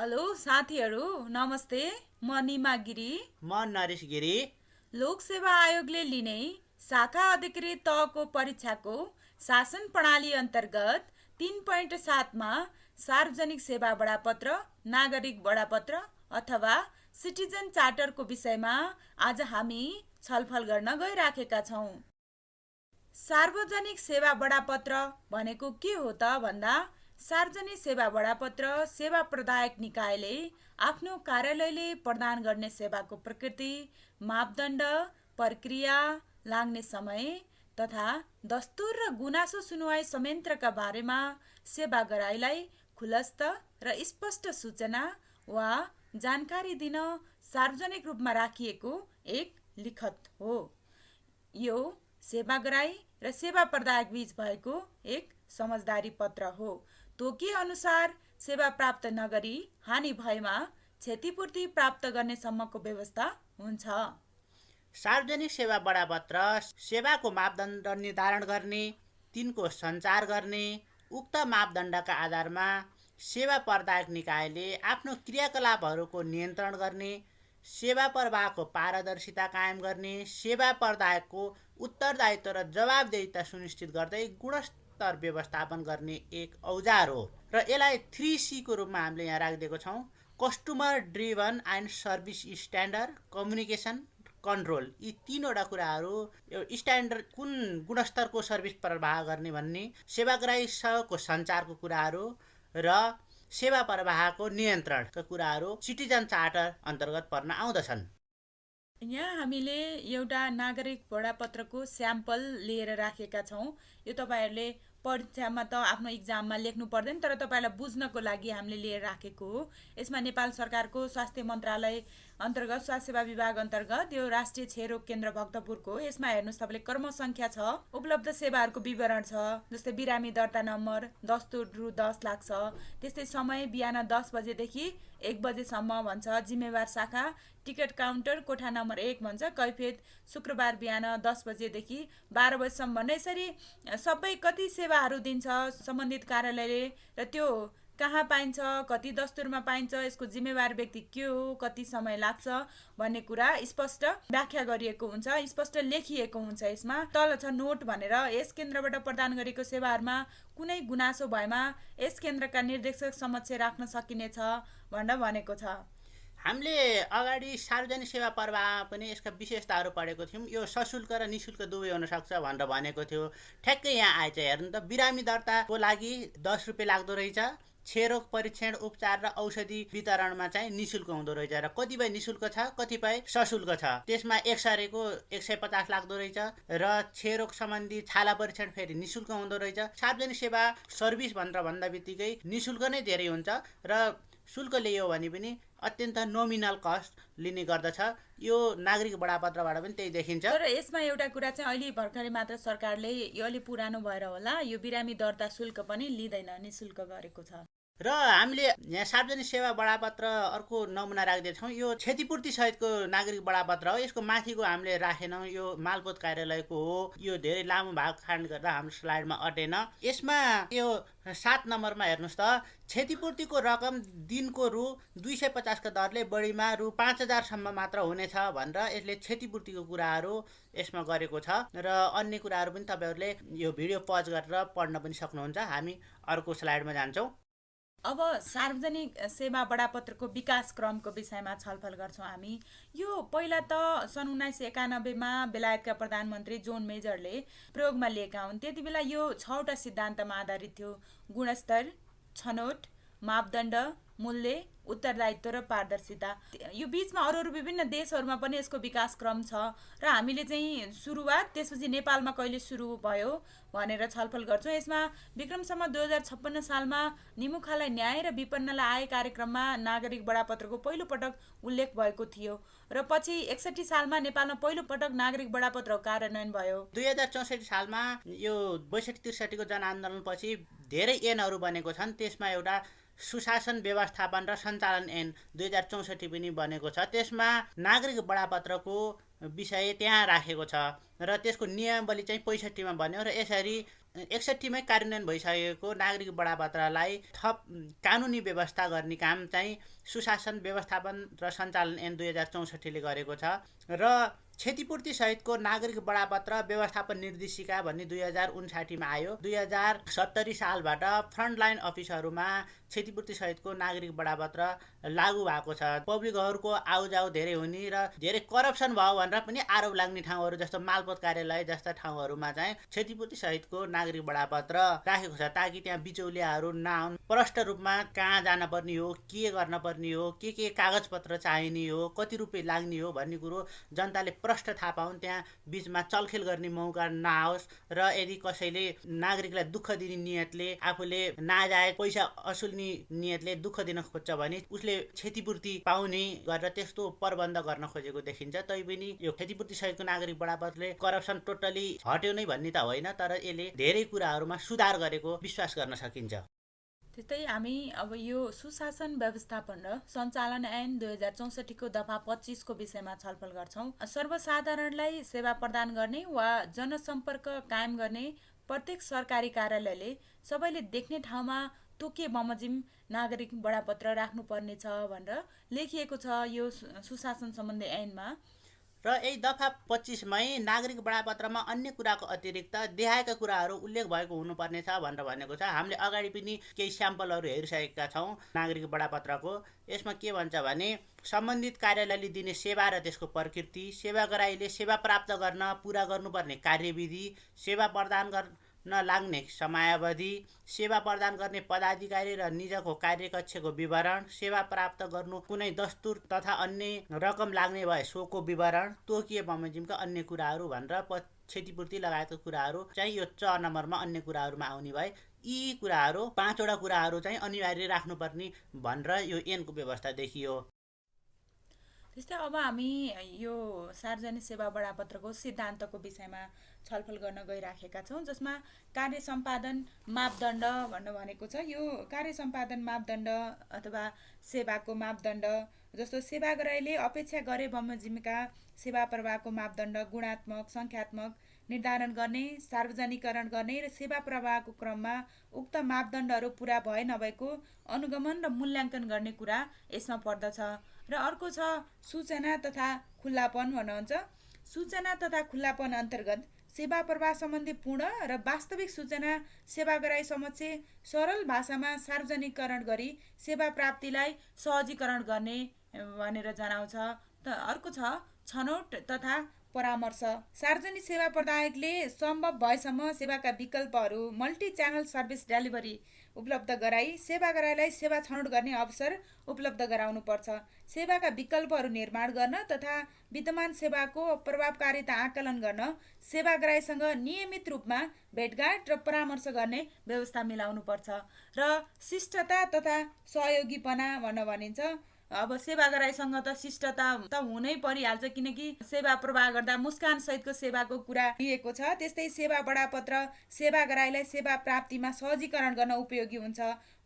Hello साथीहरू, नमस्ते। म निमा गिरी। म नरेश गिरी। लोक सेवा आयोगले लिने शाखा अधिकृत तहको परीक्षाको शासन प्रणाली अन्तर्गत 3.7 मा सार्वजनिक सेवा बडापत्र, नागरिक बडापत्र अथवा सिटिजन चार्टरको विषयमा आज हामी छलफल गर्न गइराखेका छौँ। सार्वजनिक सेवा बडापत्र भनेको के हो त भन्दा सार्वजनिक सेवा बडापत्र सेवा प्रदायक निकायले आफ्नो कार्यालयले प्रदान गर्ने सेवाको प्रकृति, मापदण्ड, प्रक्रिया, लाग्ने समय तथा दस्तुर र गुनासो सुनुवाई संयन्त्रका बारेमा सेवाग्राहीलाई खुलस्त र स्पष्ट सूचना वा जानकारी दिन सार्वजनिक रूपमा राखिएको एक लिखत हो। यो सेवाग्राही र सेवा प्रदायक बीच भएको एक समझदारी पत्र हो। तोकी अनुसार सेवा प्राप्त नगरी हानि भएमा क्षतिपूर्ति प्राप्त गर्ने सम्मको व्यवस्था हुन्छ। सार्वजनिक सेवा बडापत्र सेवाको मापदण्ड निर्धारण गर्ने, तिनको सञ्चार गर्ने, उक्त मापदण्डका आधारमा सेवा प्रदायक निकायले आफ्नो क्रियाकलापहरूको नियन्त्रण गर्ने, सेवा प्रवाहको पारदर्शिता कायम गर्ने, सेवा प्रदायकको उत्तरदायित्व र जवाबदेहिता सुनिश्चित गर्दै गुणस्तर व्यवस्थापन गर्ने एक औजार हो र यसलाई 3C को रूपमा हामीले यहाँ राखिदिएको छौँ। Customer driven and service standard, communication, control. यी तीनवटा कुराहरू स्ट्यान्डर्ड कुन गुणस्तरको सर्भिस प्रवाह गर्ने भन्ने, सेवाग्राहीसँगको सञ्चारको कुराहरू र सेवा प्रवाहको नियन्त्रणका कुराहरू सिटिजन चार्टर अन्तर्गत पर्न आउँदछन्। यहाँ हामीले एउटा नागरिक बडापत्रको स्याम्पल लिएर राखेका छौँ। यो तपाईँहरूले परीक्षामा त आफ्नो इक्जाममा लेख्नु पर्दैन, तर तपाईँलाई बुझ्नको लागि हामीले लिएर राखेको हो। यसमा नेपाल सरकारको स्वास्थ्य मन्त्रालय अन्तर्गत स्वास्थ्य सेवा विभाग अन्तर्गत यो राष्ट्रिय क्षयरोग केन्द्र भक्तपुरको, यसमा हेर्नुहोस् तपाईँले कर्म सङ्ख्या छ, उपलब्ध सेवाहरूको विवरण छ, जस्तै बिरामी दर्ता नम्बर, दस्तुर रु 10 लाख छ, त्यस्तै समय बिहान 10 बजेदेखि 1 बजेसम्म भन्छ, जिम्मेवार शाखा टिकट काउन्टर कोठा नम्बर 1 भन्छ, कैफियत शुक्रबार बिहान 10 बजेदेखि 12 बजेसम्म भन्ने। यसरी सबै कति सेवाहरू दिन्छ सम्बन्धित कार्यालयले र त्यो कहाँ पाइन्छ, कति दस्तुरमा पाइन्छ, यसको जिम्मेवार व्यक्ति के हो, कति समय लाग्छ भन्ने कुरा स्पष्ट व्याख्या गरिएको हुन्छ, स्पष्ट लेखिएको हुन्छ। यसमा तल छ नोट भनेर, यस केन्द्रबाट प्रदान गरेको सेवाहरूमा कुनै गुनासो भएमा यस केन्द्रका निर्देशक समक्ष राख्न सकिनेछ भनेर भनेको छ। हामीले अगाडि सार्वजनिक सेवा प्रवाहमा पनि यसका विशेषताहरू पढेको थियौँ। यो सशुल्क र निशुल्क दुवै हुनसक्छ भनेर भनेको थियो। ठ्याक्कै यहाँ आएछ हेर्नु त, बिरामी दर्ताको लागि 10 रुपियाँ लाग्दो रहेछ, क्षयरोग परीक्षण उपचार र औषधि वितरणमा चाहिँ निशुल्क हुँदो रहेछ र कतिपय निशुल्क छ, कतिपय सशुल्क छ। त्यसमा एक्सरेको 150 लाग्दो रहेछ र क्षयरोग सम्बन्धी छाला परीक्षण फेरि निशुल्क हुँदो रहेछ। सार्वजनिक सेवा सर्भिस भनेर भन्दा बित्तिकै निशुल्क नै धेरै हुन्छ र शुल्क लियो भने पनि अत्यन्त नोमिनल कस्ट लिने गर्दछ। यो नागरिक बडापत्रबाट पनि त्यही देखिन्छ। तर यसमा एउटा कुरा चाहिँ अहिले भर्खरै मात्र सरकारले, यो अलि पुरानो भएर होला, यो बिरामी दर्ता शुल्क पनि लिँदैन, निशुल्क गरेको छ। र हामीले यहाँ सार्वजनिक सेवा बडापत्र अर्को नमुना राखिदिएको छौँ। यो क्षतिपूर्ति सहितको नागरिक बडापत्र हो। यसको माथिको हामीले राखेनौँ, यो मालपोत कार्यालयको हो। यो धेरै लामो भाग खान्ड गर्दा हाम्रो स्लाइडमा अटेन। यसमा यो 7 नम्बरमा हेर्नुहोस् त, क्षतिपूर्तिको रकम दिनको रु 250 का दरले बढीमा रु 5000 मात्र हुनेछ भनेर यसले क्षतिपूर्तिको कुराहरू यसमा गरेको छ र अन्य कुराहरू पनि तपाईँहरूले यो भिडियो पज गरेर पढ्न पनि सक्नुहुन्छ। हामी अर्को स्लाइडमा जान्छौँ। अब सार्वजनिक सेवा बडापत्रको विकास क्रमको विषयमा छलफल गर्छौँ हामी। यो पहिला त सन् 1991मा बेलायतका प्रधानमन्त्री जोन मेजरले प्रयोगमा लिएका हुन्। त्यति बेला यो 6वटा सिद्धान्तमा आधारित थियो: गुणस्तर, छनौट, मापदण्ड, मूल्य, उत्तरदायित्व र पारदर्शिता। यो बीचमा अरू विभिन्न देशहरूमा पनि यसको विकास क्रम छ र हामीले चाहिँ सुरुवात त्यसपछि नेपालमा कहिले सुरु भयो भनेर छलफल गर्छौँ। यसमा विक्रमसम्म 2056 सालमा निमुखालाई न्याय र विपन्नलाई आय कार्यक्रममा नागरिक बडापत्रको पहिलो पटक उल्लेख भएको थियो र पछि 61 सालमा नेपालमा पहिलो पटक नागरिक बडापत्रको कार्यान्वयन भयो। 2064 सालमा यो 62-63 को जनआन्दोलनपछि धेरै ऐनहरू बनेको छन्। त्यसमा एउटा सुशासन व्यवस्थापन र सञ्चालन ऐन 2064 पनि बनेको छ। त्यसमा नागरिक बडापत्रको विषय त्यहाँ राखेको छ र त्यसको नियमावली चाहिँ 65 मा बन्यो र यसरी 61मै कार्यान्वयन भइसकेको नागरिक बडापत्रलाई थप कानुनी व्यवस्था गर्ने काम चाहिँ सुशासन व्यवस्थापन र सञ्चालन ऐन 2064ले गरेको छ र क्षतिपूर्ति सहितको नागरिक बडापत्र व्यवस्थापन निर्देशिका भन्ने 2059मा आयो। 2070 सालबाट फ्रन्टलाइन अफिसहरूमा क्षतिपूर्ति सहितको नागरिक बडापत्र लागू भएको छ। पब्लिकहरूको आउजाउ धेरै हुने र धेरै करप्सन भयो भनेर पनि आरोप लाग्ने ठाउँहरू जस्तो मालपोत कार्यालय जस्ता ठाउँहरूमा चाहिँ क्षतिपूर्ति सहितको नागरिक बडापत्र राखेको छ, ताकि त्यहाँ बिचौलियाहरू नआउन्। प्रष्ट रूपमा कहाँ जान पर्ने हो, के गर्न पर्ने हो, के कागजपत्र चाहिने हो, कति रुपियाँ लाग्ने हो भन्ने कुरो जनताले प्रष्ट थाहा पाउन्, त्यहाँ बिचमा चलखेल गर्ने मौका नआओस्। र यदि कसैले नागरिकलाई दुःख दिने नियतले, आफूले नाजायज पैसा असुल्ने नियतले दुःख दिन खोज्छ भने उसले क्षतिपूर्ति पाउने गरेर त्यस्तो प्रबन्ध गर्न खोजेको देखिन्छ। तैपनि यो क्षतिपूर्ति सहितको नागरिक बडापत्रले करप्सन टोटली हट्यो नै भन्ने त होइन, तर यसले धेरै कुराहरूमा सुधार गरेको विश्वास गर्न सकिन्छ। त्यस्तै हामी अब यो सुशासन व्यवस्थापन र सञ्चालन ऐन 2064 को दफा 25 को विषयमा छलफल गर्छौं। सर्वसाधारणलाई सेवा प्रदान गर्ने वा जनसम्पर्क कायम गर्ने प्रत्येक सरकारी कार्यालयले सबैले देख्ने ठाउँमा तोकिए बमोजिम नागरिक बडापत्र राख्नुपर्नेछ भनेर लेखिएको छ यो सुशासन सम्बन्धी ऐनमा। र यही दफा 25मै नागरिक बडापत्रमा अन्य कुराको अतिरिक्त देखाएका कुराहरू उल्लेख भएको हुनुपर्नेछ भनेर भनेको छ। हामीले अगाडि पनि केही स्याम्पलहरू हेरिसकेका छौँ नागरिक बडापत्रको। यसमा के भन्छ भने सम्बन्धित कार्यालयले दिने सेवा र त्यसको प्रकृति, सेवाग्राहीले सेवा प्राप्त गर्न पुरा गर्नुपर्ने कार्यविधि, सेवा प्रदान गर्न लाग्ने समयावधि, सेवा प्रदान गर्ने पदाधिकारी र निजको कार्यकक्षको विवरण, सेवा प्राप्त गर्नु कुनै दस्तुर तथा अन्य रकम लाग्ने भए सोको विवरण, तोकिए बमोजिमका अन्य कुराहरू भनेर क्षतिपूर्ति लगायतका कुराहरू चाहिँ यो 6 नम्बरमा अन्य कुराहरूमा आउने भए यी कुराहरू 5 वटा कुराहरू चाहिँ अनिवार्य राख्नुपर्ने भनेर यो ऐनको व्यवस्था देखियो। त्यस्तै अब हामी यो सार्वजनिक सेवा बडापत्रको सिद्धान्तको विषयमा छलफल गर्न गइराखेका छौँ, जसमा कार्य सम्पादन मापदण्ड भनेर भनेको छ। यो कार्य सम्पादन मापदण्ड अथवा सेवाको मापदण्ड जस्तो सेवाग्राहीले अपेक्षा गरे बमोजिमका सेवा प्रवाहको मापदण्ड गुणात्मक सङ्ख्यात्मक निर्धारण गर्ने, सार्वजनिकरण गर्ने र सेवा प्रवाहको क्रममा उक्त मापदण्डहरू पुरा भए नभएको अनुगमन र मूल्याङ्कन गर्ने कुरा यसमा पर्दछ। र अर्को छ सूचना तथा खुल्लापन भन्नुहुन्छ। सूचना तथा खुल्लापन अन्तर्गत सेवा प्रवाह सम्बन्धी पूर्ण र वास्तविक सूचना सेवाग्राही समक्ष सरल भाषामा सार्वजनिकरण गरी सेवा प्राप्तिलाई सहजीकरण गर्ने भनेर जनाउँछ। अर्को छ छनौट तथा परामर्श। सार्वजनिक सेवा प्रदायकले सम्भव भएसम्म सेवाका विकल्पहरू मल्टी च्यानल सर्भिस डेलिभरी उपलब्ध गराई सेवाग्राहीलाई सेवा छनौट गर्ने अवसर उपलब्ध गराउनुपर्छ। सेवाका विकल्पहरू निर्माण गर्न तथा विद्यमान सेवाको प्रभावकारिता आकलन गर्न सेवाग्राहीसँग नियमित रूपमा भेटघाट र परामर्श गर्ने व्यवस्था मिलाउनुपर्छ। र शिष्टता तथा सहयोगीपना भनेर भनिन्छ। अब सेवाग्राहीसँग त शिष्टता त हुनै परिहाल्छ, किनकि सेवा प्रवाह गर्दा मुस्कान सहितको सेवाको कुरा दिएको छ। त्यस्तै सेवा बडापत्र सेवाग्राहीलाई सेवा प्राप्तिमा सहजीकरण गर्न उपयोगी हुन्छ।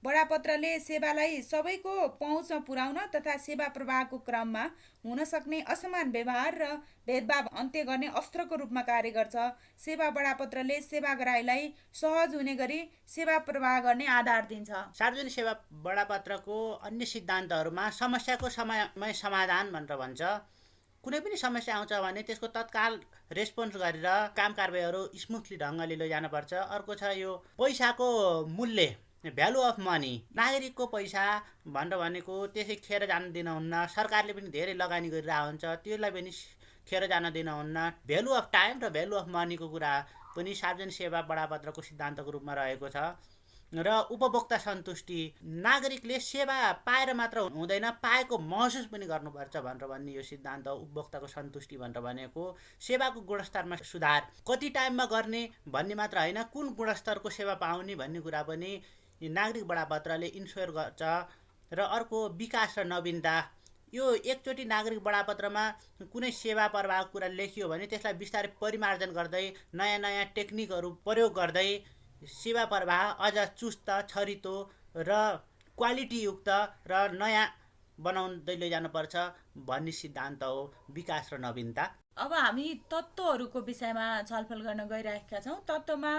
बडापत्रले सेवालाई सबैको पहुँचमा पुर्याउन तथा सेवा प्रवाहको क्रममा हुन सक्ने असमान व्यवहार र भेदभाव अन्त्य गर्ने अस्त्रको रूपमा कार्य गर्छ। सेवा बडापत्रले सेवाग्राहीलाई सहज हुने गरी सेवा प्रवाह गर्ने आधार दिन्छ। सार्वजनिक सेवा बडापत्रको अन्य सिद्धान्तहरूमा समस्याको समयमै समाधान भनेर भन्छ। कुनै पनि समस्या आउँछ भने त्यसको तत्काल रेस्पोन्स गरेर काम कारबाहीहरू स्मुथली ढङ्गले लैजानुपर्छ। अर्को छ यो पैसाको मूल्य, भ्यालु अफ मनी। नागरिकको पैसा भनेर भनेको त्यसै खेर जान दिनुहुन्न, सरकारले पनि धेरै लगानी गरिरहेको हुन्छ, त्यसलाई पनि खेर जान दिनुहुन्न। भ्यालु अफ टाइम र भ्यालु अफ मनीको कुरा पनि सार्वजनिक सेवा बडापत्रको सिद्धान्तको रूपमा रहेको छ। र उपभोक्ता सन्तुष्टि, नागरिकले सेवा पाएर मात्र हुँदैन, पाएको महसुस पनि गर्नुपर्छ भनेर भन्ने यो सिद्धान्त हो। उपभोक्ताको सन्तुष्टि भनेर भनेको सेवाको गुणस्तरमा सुधार, कति टाइममा गर्ने भन्ने मात्र होइन, कुन गुणस्तरको सेवा पाउने भन्ने कुरा पनि नागरिक बडापत्रले इन्स्योर गर्छ। र अर्को विकास र नवीनता। यो एकचोटि नागरिक बडापत्रमा कुनै सेवा प्रवाहको कुरा लेखियो भने त्यसलाई बिस्तारै परिमार्जन गर्दै नयाँ नयाँ टेक्निकहरू प्रयोग गर्दै सेवा प्रवाह अझ चुस्त छरितो र क्वालिटीयुक्त र नयाँ बनाउँदै लैजानुपर्छ भन्ने सिद्धान्त हो विकास र नवीनता। अब हामी तत्त्वहरूको विषयमा छलफल गर्न गइरहेका छौँ। तत्त्वमा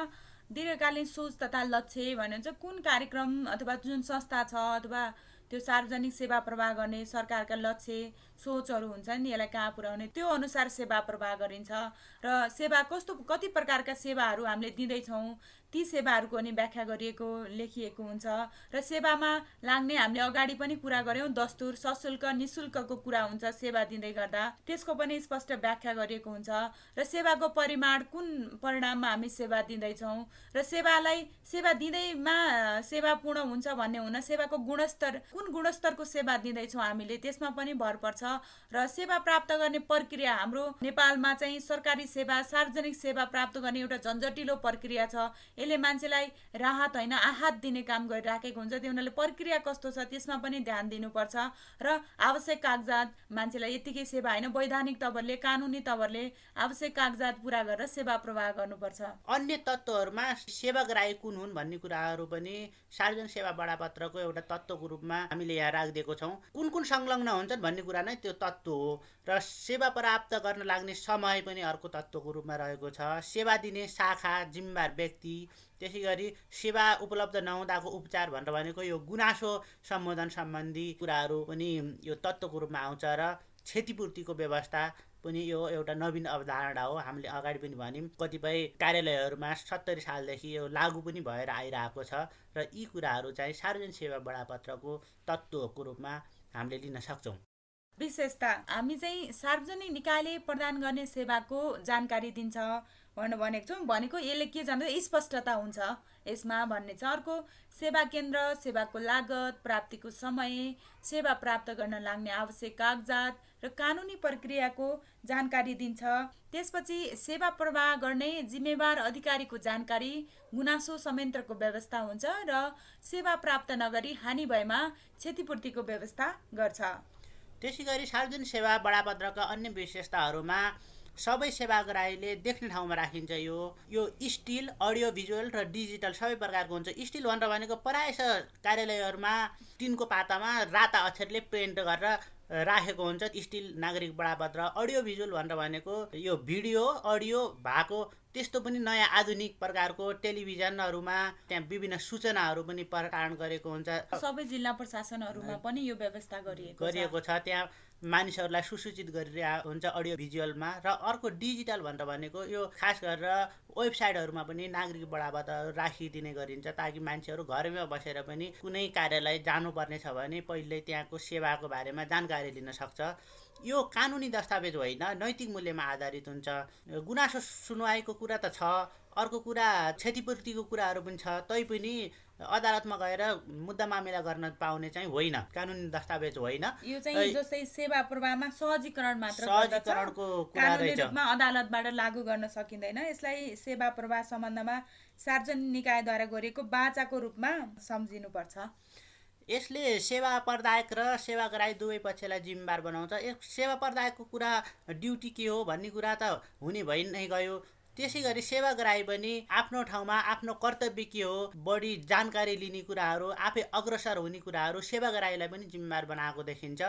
दीर्घकालीन सोच तथा लक्ष्य भन्नुहुन्छ कुन कार्यक्रम अथवा जुन संस्था छ अथवा त्यो सार्वजनिक सेवा प्रवाह गर्ने सरकारका लक्ष्य सोचहरू हुन्छन् नि, यसलाई कहाँ पुर्याउने, त्यो अनुसार सेवा प्रवाह गरिन्छ र सेवा कति प्रकारका सेवाहरू हामीले दिँदैछौँ ती सेवाहरूको नि व्याख्या गरिएको लेखिएको हुन्छ र सेवामा लाग्ने हामीले अगाडि पनि कुरा गऱ्यौँ, दस्तुर सशुल्क निशुल्कको कुरा हुन्छ सेवा दिँदै गर्दा, त्यसको पनि स्पष्ट व्याख्या गरिएको हुन्छ र सेवाको परिमाण कुन परिणाममा हामी सेवा दिँदैछौँ र सेवा दिँदैमा सेवा पूर्ण हुन्छ भन्ने हुन सेवाको गुणस्तर कुन गुणस्तरको सेवा दिँदैछौँ हामीले त्यसमा पनि भर पर्छ र सेवा प्राप्त गर्ने प्रक्रिया हाम्रो नेपालमा चाहिँ सरकारी सेवा सार्वजनिक सेवा प्राप्त गर्ने एउटा झन्झटिलो प्रक्रिया छ, यसले मान्छेलाई राहत होइन आहत दिने काम गरिराखेको हुन्छ, त्यो हुनाले प्रक्रिया कस्तो छ त्यसमा पनि ध्यान दिनुपर्छ र आवश्यक कागजात मान्छेलाई यतिकै सेवा होइन वैधानिक तवरले कानुनी तवरले आवश्यक कागजात पुरा गरेर सेवा प्रवाह गर्नुपर्छ। अन्य तत्त्वहरूमा सेवाग्राही कुन हुन् भन्ने कुराहरू पनि सार्वजनिक सेवा बडापत्रको एउटा तत्त्वको रूपमा हामीले यहाँ राखिदिएको छौँ। कुन कुन संलग्न हुन्छन् भन्ने कुरा नै त्यो तत्त्व हो र सेवा प्राप्त गर्न लाग्ने समय पनि अर्को तत्त्वको रूपमा रहेको छ। सेवा दिने शाखा जिम्मेवार व्यक्ति, त्यसै गरी सेवा उपलब्ध नहुँदाको उपचार भनेर भनेको यो गुनासो सम्बोधन सम्बन्धी कुराहरू पनि यो तत्त्वको रूपमा आउँछ र क्षतिपूर्तिको व्यवस्था पनि यो एउटा नवीन अवधारणा हो। हामीले अगाडि पनि भन्यौँ कतिपय कार्यालयहरूमा 70 सालदेखि यो लागू पनि भएर आइरहेको छ र यी कुराहरू चाहिँ सार्वजनिक सेवा बडापत्रको तत्त्वको रूपमा हामीले लिन सक्छौँ। विशेषता हामी चाहिँ सार्वजनिक निकायले प्रदान गर्ने सेवाको जानकारी दिन्छ भनेर भनेको छौँ, भनेको यसले के जान्छ स्पष्टता हुन्छ यसमा भन्ने छ। अर्को सेवा केन्द्र, सेवाको लागत, प्राप्तिको समय, सेवा प्राप्त गर्न लाग्ने आवश्यक कागजात र कानुनी प्रक्रियाको जानकारी दिन्छ। त्यसपछि सेवा प्रवाह गर्ने जिम्मेवार अधिकारीको जानकारी, गुनासो संयन्त्रको व्यवस्था हुन्छ र सेवा प्राप्त नगरी हानि भएमा क्षतिपूर्तिको व्यवस्था गर्छ। त्यसै गरी सार्वजनिक सेवा बडापत्रका अन्य विशेषताहरूमा सबै सेवाग्राहीले देख्ने ठाउँमा राखिन्छ। यो स्टिल, अडियो भिजुअल र डिजिटल सबै प्रकारको हुन्छ। स्टिल भनेर भनेको प्रायः कार्यालयहरूमा टिनको पातामा राता अक्षरले प्रिन्ट गरेर राखेको हुन्छ स्टिल नागरिक बडापत्र। अडियो भिजुअल भनेर भनेको यो भिडियो अडियो भएको त्यस्तो पनि नयाँ आधुनिक प्रकारको टेलिभिजनहरूमा त्यहाँ विभिन्न सूचनाहरू पनि प्रसारण गरेको हुन्छ। सबै जिल्ला प्रशासनहरूमा पनि यो व्यवस्था गरिएको छ। त्यहाँ मानिसहरूलाई सुसूचित गरिरहेको हुन्छ अडियो भिजुअलमा। र अर्को डिजिटल भनेर भनेको यो खास गरेर वेबसाइटहरूमा पनि नागरिक बडापत्र राखिदिने गरिन्छ ताकि मान्छेहरू घरैमा बसेर पनि कुनै कार्यालय जानुपर्ने छ भने पहिले त्यहाँको सेवाको बारेमा जानकारी लिन सक्छ। यो कानुनी दस्तावेज होइन, नैतिक मूल्यमा आधारित हुन्छ। गुनासो सुनवाईको कुरा त छ, अर्को कुरा क्षतिपूर्तिको कुराहरू पनि छ, तैपनि अदालतमा गएर मुद्दा मामिला गर्न पाउने चाहिँ होइन, कानुनी दस्तावेज होइन। यो चाहिँ जस्तै सेवा प्रवाहमा सहजीकरण मात्र सहजीकरणको कुरा रहेछ, रूपमा अदालतबाट लागू गर्न सकिँदैन। यसलाई सेवा प्रवाह सम्बन्धमा सार्वजनिक निकायद्वारा गरिएको बाचाको रूपमा सम्झिनुपर्छ। यसले सेवा प्रदायक र सेवाग्राही दुवै पक्षलाई जिम्मेवार बनाउँछ। सेवा प्रदायकको कुरा ड्युटी के हो भन्ने कुरा त हुने भइ नै गयो। त्यसै गरी सेवाग्राही पनि आफ्नो ठाउँमा आफ्नो कर्तव्य के हो, बढी जानकारी लिने कुराहरू, आफै अग्रसर हुने कुराहरू सेवाग्राहीलाई पनि जिम्मेवार बनाएको देखिन्छ।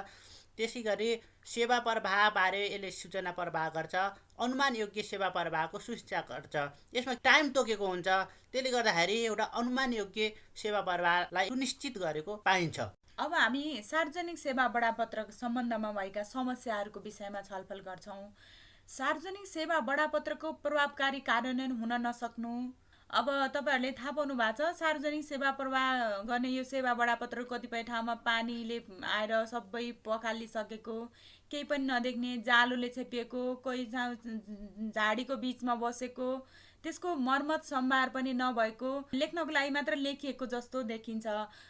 त्यसै गरी सेवा प्रवाहबारे यसले सूचना प्रवाह गर्छ, अनुमान योग्य सेवा प्रवाहको सूचना गर्छ। यसमा टाइम तोकेको हुन्छ, त्यसले गर्दाखेरि एउटा अनुमान योग्य सेवा प्रवाहलाई सुनिश्चित गरेको पाइन्छ। अब हामी सार्वजनिक सेवा बडापत्रको सम्बन्धमा भएका समस्याहरूको विषयमा छलफल गर्छौँ। सार्वजनिक सेवा बडापत्रको प्रभावकारी कार्यान्वयन हुन नसक्नु। अब तपाईँहरूले थाहा पाउनु भएको छ सार्वजनिक सेवा प्रवाह गर्ने यो सेवा बडापत्र कतिपय ठाउँमा पानीले आएर सबै पखालिसकेको, केही पनि नदेख्ने, जालोले छेपिएको, कोही झाडीको बिचमा बसेको, त्यसको मर्मत सम्भार पनि नभएको, लेख्नको लागि मात्र लेखिएको जस्तो देखिन्छ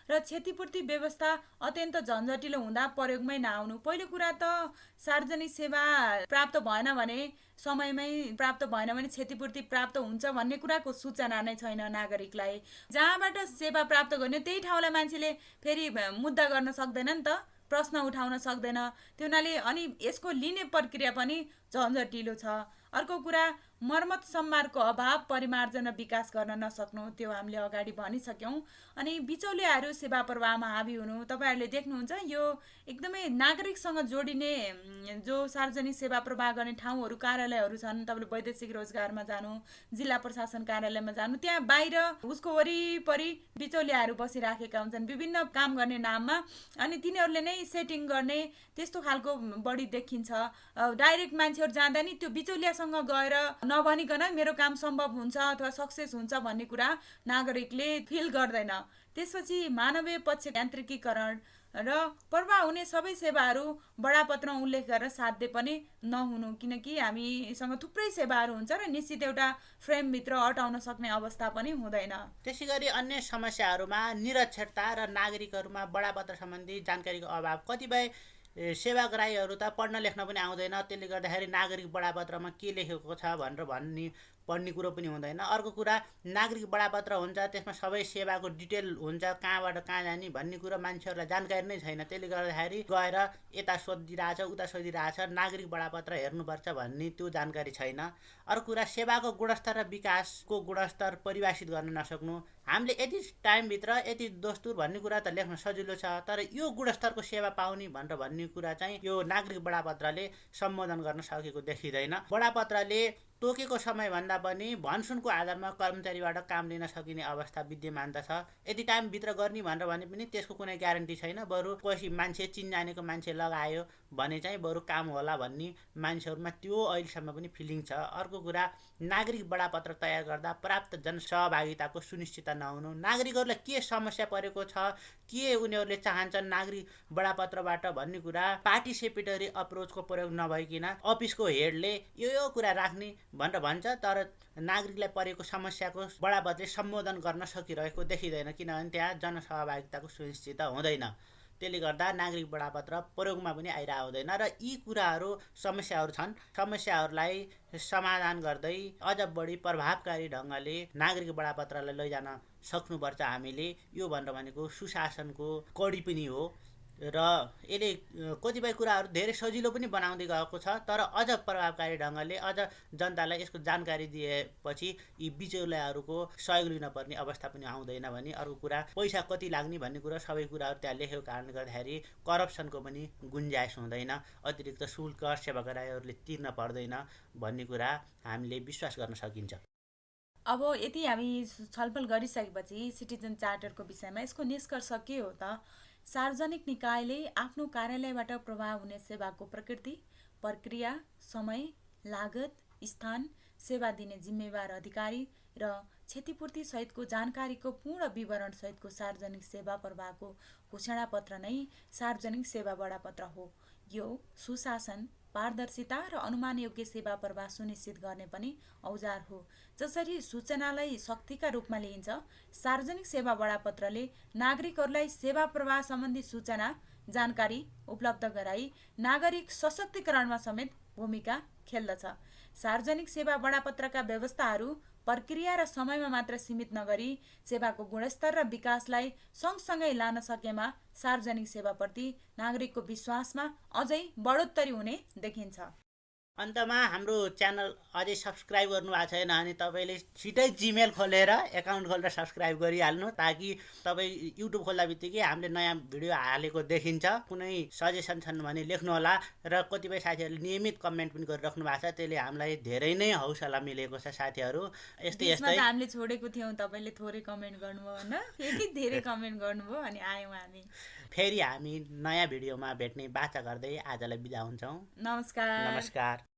र क्षतिपूर्ति व्यवस्था अत्यन्त झन्झटिलो हुँदा प्रयोगमै नआउनु। पहिलो कुरा त सार्वजनिक सेवा प्राप्त भएन भने, समयमै प्राप्त भएन भने क्षतिपूर्ति प्राप्त हुन्छ भन्ने कुराको सूचना नै छैन नागरिकलाई। जहाँबाट सेवा प्राप्त गर्ने त्यही ठाउँलाई मान्छेले फेरि मुद्दा गर्न सक्दैन नि त, प्रश्न उठाउन सक्दैन। त्यो हुनाले अनि यसको लिने प्रक्रिया पनि झन्झटिलो छ। अर्को कुरा मर्मत सम्मारको अभाव, परिमार्जन र विकास गर्न नसक्नु, त्यो हामीले अगाडि भनिसक्यौँ। अनि बिचौलियाहरू सेवा प्रवाहमा हाबी हुनु, तपाईँहरूले देख्नुहुन्छ यो एकदमै नागरिकसँग जोडिने जो सार्वजनिक सेवा प्रवाह गर्ने ठाउँहरू, कार्यालयहरू छन्। तपाईँले वैदेशिक रोजगारमा जानु, जिल्ला प्रशासन कार्यालयमा जानु, त्यहाँ बाहिर उसको वरिपरि बिचौलियाहरू बसिराखेका हुन्छन् विभिन्न काम गर्ने नाममा। अनि तिनीहरूले नै सेटिङ गर्ने त्यस्तो खालको बढी देखिन्छ। डाइरेक्ट मान्छेहरू जाँदा नि त्यो बिचौलियासँग गएर नभनिकन मेरो काम सम्भव हुन्छ अथवा सक्सेस हुन्छ भन्ने कुरा नागरिकले फिल गर्दैन। त्यसपछि मानवीय पक्ष, यान्त्रिकीकरण र प्रवाह हुने सबै सेवाहरू बडापत्रमा उल्लेख गरेर साध्य पनि नहुनु, किनकि हामीसँग थुप्रै सेवाहरू हुन्छ र निश्चित एउटा फ्रेमभित्र अटाउन सक्ने अवस्था पनि हुँदैन। त्यसै गरी अन्य समस्याहरूमा निरक्षरता र नागरिकहरूमा बडापत्र सम्बन्धी जानकारीको अभाव। कतिपय सेवाग्राहीहरू त पढ्न लेख्न पनि आउँदैन, त्यसले गर्दाखेरि नागरिक बडापत्रमा के लेखेको छ भनेर पढ्ने कुरो पनि हुँदैन। अर्को कुरा, नागरिक बडापत्र हुन्छ, त्यसमा सबै सेवाको डिटेल हुन्छ, कहाँबाट कहाँ जाने भन्ने कुरो मान्छेहरूलाई जानकारी नै छैन। त्यसले गर्दाखेरि गएर यता सोधिरहेछ उता सोधिरहेछ, नागरिक बडापत्र हेर्नुपर्छ भन्ने त्यो जानकारी छैन। अर्को कुरा, सेवाको गुणस्तर र विकासको गुणस्तर परिभाषित गर्न नसक्नु। हामीले यति टाइमभित्र यति दस्तुर भन्ने कुरा त लेख्न सजिलो छ, तर यो गुणस्तरको सेवा पाउने भन्ने कुरा चाहिँ यो नागरिक बडापत्रले सम्बोधन गर्न सकेको देखिँदैन। बडापत्रले तोकेको समयभन्दा पनि भनसुनको आधारमा कर्मचारीबाट काम लिन सकिने अवस्था विद्यमान त छ। यति टाइमभित्र गर्ने भनेर भने पनि त्यसको कुनै ग्यारेन्टी छैन। बरु कोही मान्छे चिनजानेको मान्छे लगायो भने चाहिँ बरु काम होला भन्ने मान्छेहरूमा त्यो अहिलेसम्म पनि फिलिङ छ। अर्को कुरा, नागरिक बडापत्र तयार गर्दा पर्याप्त जनसहभागिताको सुनिश्चितता नहुनु। नागरिकहरूलाई के समस्या परेको छ, के उनीहरूले चाहन्छन् नागरिक बडापत्रबाट भन्ने कुरा पार्टिसिपेटरी अप्रोचको प्रयोग नभइकन अफिसको हेडले यो कुरा राख्ने भनेर भन्छ, तर नागरिकलाई परेको समस्याको बडापत्रले सम्बोधन गर्न सकिरहेको देखिँदैन, किनभने त्यहाँ जनसहभागिताको सुनिश्चितता हुँदैन। त्यसले गर्दा नागरिक बडापत्र प्रयोगमा पनि आइरहेको हुँदैन। र यी कुराहरू समस्याहरू छन्। समस्याहरूलाई समाधान गर्दै अझ बढी प्रभावकारी ढङ्गले नागरिक बडापत्रलाई लैजान सक्नुपर्छ हामीले। यो भनेर भनेको सुशासनको कडी पनि हो र यसले कतिपय कुराहरू धेरै सजिलो पनि बनाउँदै गएको छ, तर अझ प्रभावकारी ढङ्गले अझ जनतालाई यसको जानकारी दिएपछि यी बिचौलियाहरूको सहयोग लिनुपर्ने अवस्था पनि आउँदैन भने। अर्को कुरा, पैसा कति लाग्ने भन्ने कुरा सबै कुराहरू त्यहाँ लेखेको कारणले गर्दाखेरि करप्सनको पनि गुन्जाइस हुँदैन, अतिरिक्त शुल्क सेवाग्राहीहरूले तिर्न पर्दैन भन्ने कुरा हामीले विश्वास गर्न सकिन्छ। अब यति हामी छलफल गरिसकेपछि सिटिजन चार्टरको विषयमा यसको निष्कर्ष के हो त? सार्वजनिक निकायले आफ्नो कार्यालयबाट प्रवाह हुने सेवाको प्रकृति, प्रक्रिया, समय, लागत, स्थान, सेवा दिने जिम्मेवार अधिकारी र क्षतिपूर्ति सहितको जानकारीको पूर्ण विवरण सहितको सार्वजनिक सेवा प्रवाहको घोषणापत्र नै सार्वजनिक सेवा बडापत्र हो। यो सुशासन, पारदर्शिता र अनुमान योग्य सेवा प्रवाह सुनिश्चित गर्ने पनि औजार हो। जसरी सूचनालाई शक्तिका रूपमा लिइन्छ, सार्वजनिक सेवा बडापत्रले नागरिकहरूलाई सेवा प्रवाह सम्बन्धी सूचना, जानकारी उपलब्ध गराई नागरिक सशक्तिकरणमा समेत भूमिका खेल्दछ। सार्वजनिक सेवा बडापत्रका व्यवस्थाहरू प्रक्रिया र समयमा मात्र सीमित नगरी सेवाको गुणस्तर र विकासलाई सँगसँगै लान सकेमा सार्वजनिक सेवाप्रति नागरिकको विश्वासमा अझै बढोत्तरी हुने देखिन्छ। अन्तमा हाम्रो च्यानल अझै सब्सक्राइब गर्नु भएको छैन भने तपाईँले छिटै जिमेल खोलेर एकाउन्ट खोलेर सब्सक्राइब गरिहाल्नु, ताकि तपाईँ युट्युब खोल्दा बित्तिकै हामीले नयाँ भिडियो हालेको देखिन्छ। कुनै सजेसन छन् भने लेख्नुहोला। र कतिपय साथीहरूले नियमित कमेन्ट पनि गरिराख्नु भएको छ, त्यसले हामीलाई धेरै नै हौसला मिलेको छ। साथीहरू यस्तै हामीले छोडेको थियौँ, तपाईँले थोरै कमेन्ट गर्नुभयो होइन, फेरि धेरै कमेन्ट गर्नुभयो अनि आयौँ हामी। फेरि हामी नयाँ भिडियोमा भेट्ने बाचा गर्दै आजलाई बिदा हुन्छौँ। नमस्कार।